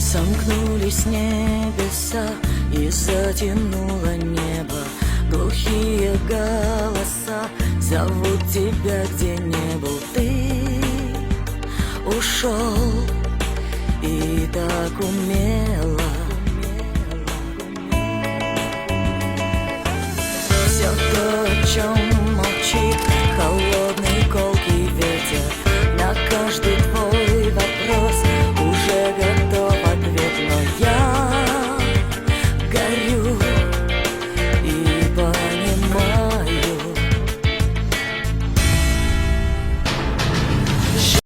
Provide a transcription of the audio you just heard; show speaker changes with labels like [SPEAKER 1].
[SPEAKER 1] Сомкнулись небеса и затянуло небо. Глухие голоса зовут тебя, где не был. Ты ушел и так умел